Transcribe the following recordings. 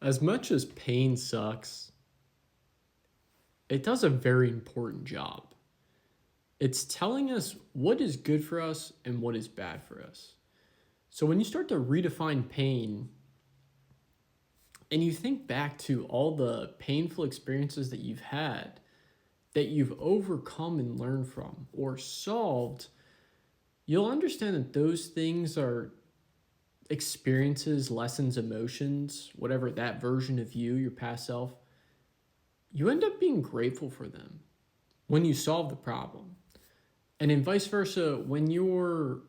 As much as pain sucks, it does a very important job. It's telling us what is good for us and what is bad for us. So when you start to redefine pain and you think back to all the painful experiences that you've had, that you've overcome and learned from or solved, you'll understand that those things are experiences, lessons, emotions, whatever that version of you, your past self, you end up being grateful for them when you solve the problem. And in vice versa, when you're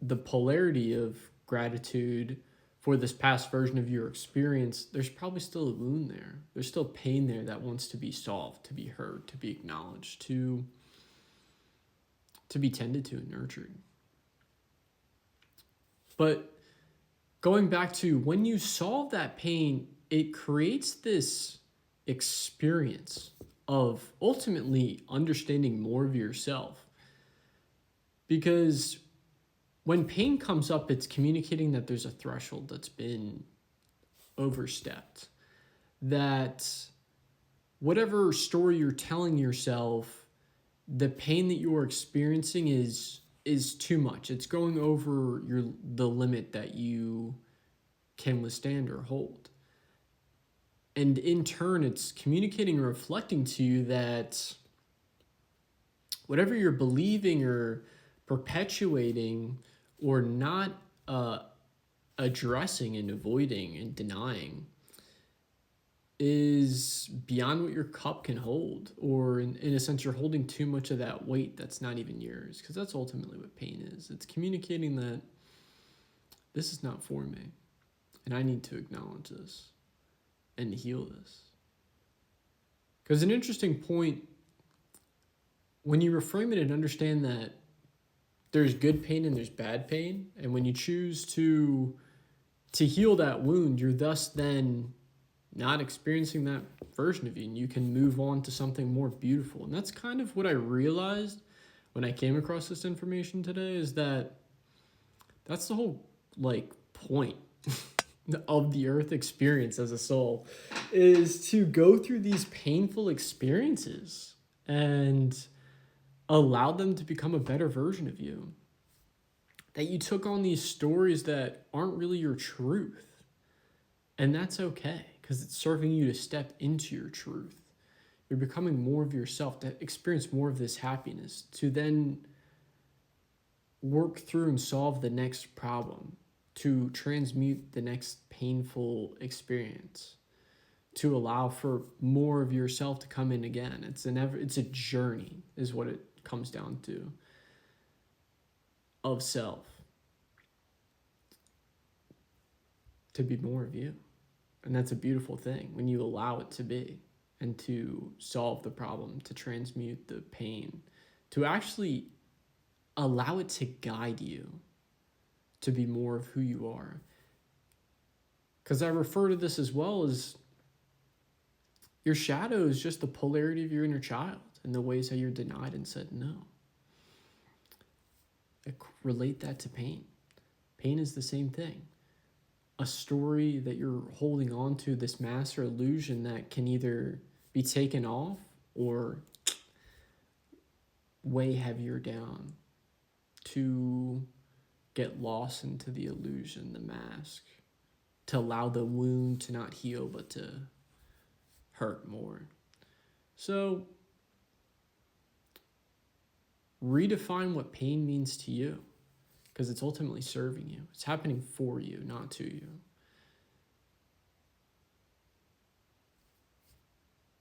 the polarity of gratitude for this past version of your experience, there's probably still a wound there. There's still pain there that wants to be solved, to be heard, to be acknowledged, to be tended to and nurtured. But going back to when you solve that pain, it creates this experience of ultimately understanding more of yourself. Because when pain comes up, it's communicating that there's a threshold that's been overstepped. That whatever story you're telling yourself, the pain that you're experiencing is too much. It's going over the limit that you can withstand or hold. And in turn, it's communicating and reflecting to you that whatever you're believing or perpetuating or not addressing and avoiding and denying is beyond what your cup can hold, or in a sense, you're holding too much of that weight that's not even yours, because that's ultimately what pain is. It's communicating that this is not for me, and I need to acknowledge this and heal this. Because an interesting point, when you reframe it and understand that there's good pain and there's bad pain, and when you choose to heal that wound, you're thus then not experiencing that version of you, and you can move on to something more beautiful. And that's kind of what I realized when I came across this information today, is that that's the whole point of the earth experience as a soul, is to go through these painful experiences and allow them to become a better version of you. That you took on these stories that aren't really your truth. And that's okay, because it's serving you to step into your truth. You're becoming more of yourself, to experience more of this happiness, to then work through and solve the next problem, to transmute the next painful experience, to allow for more of yourself to come in again. It's a journey, is what it comes down to, of self, to be more of you. And that's a beautiful thing when you allow it to be, and to solve the problem, to transmute the pain, to actually allow it to guide you to be more of who you are. Because I refer to this as well as your shadow is just the polarity of your inner child and the ways that you're denied and said no. Relate that to pain. Pain is the same thing. A story that you're holding on to, this mass or illusion that can either be taken off or way heavier down, to get lost into the illusion, the mask, to allow the wound to not heal but to hurt more. So redefine what pain means to you, because it's ultimately serving you. It's happening for you, not to you.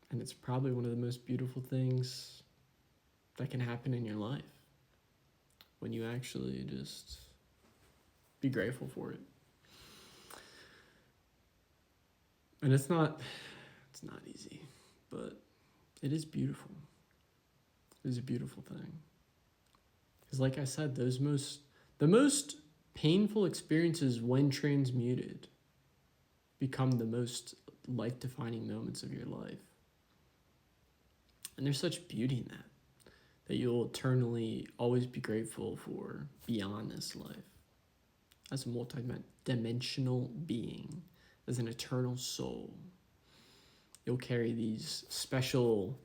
And it's probably one of the most beautiful things that can happen in your life, when you actually just be grateful for it. And it's not easy, but it is beautiful. It is a beautiful thing. Because like I said, the most painful experiences, when transmuted, become the most life-defining moments of your life. And there's such beauty in that you'll eternally always be grateful for beyond this life, as a dimensional being, as an eternal soul, you'll carry these special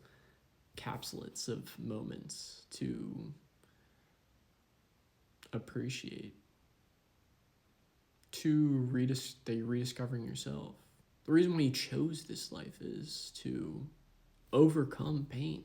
capsules of moments to appreciate, to rediscovering yourself. The reason why you chose this life is to overcome pain.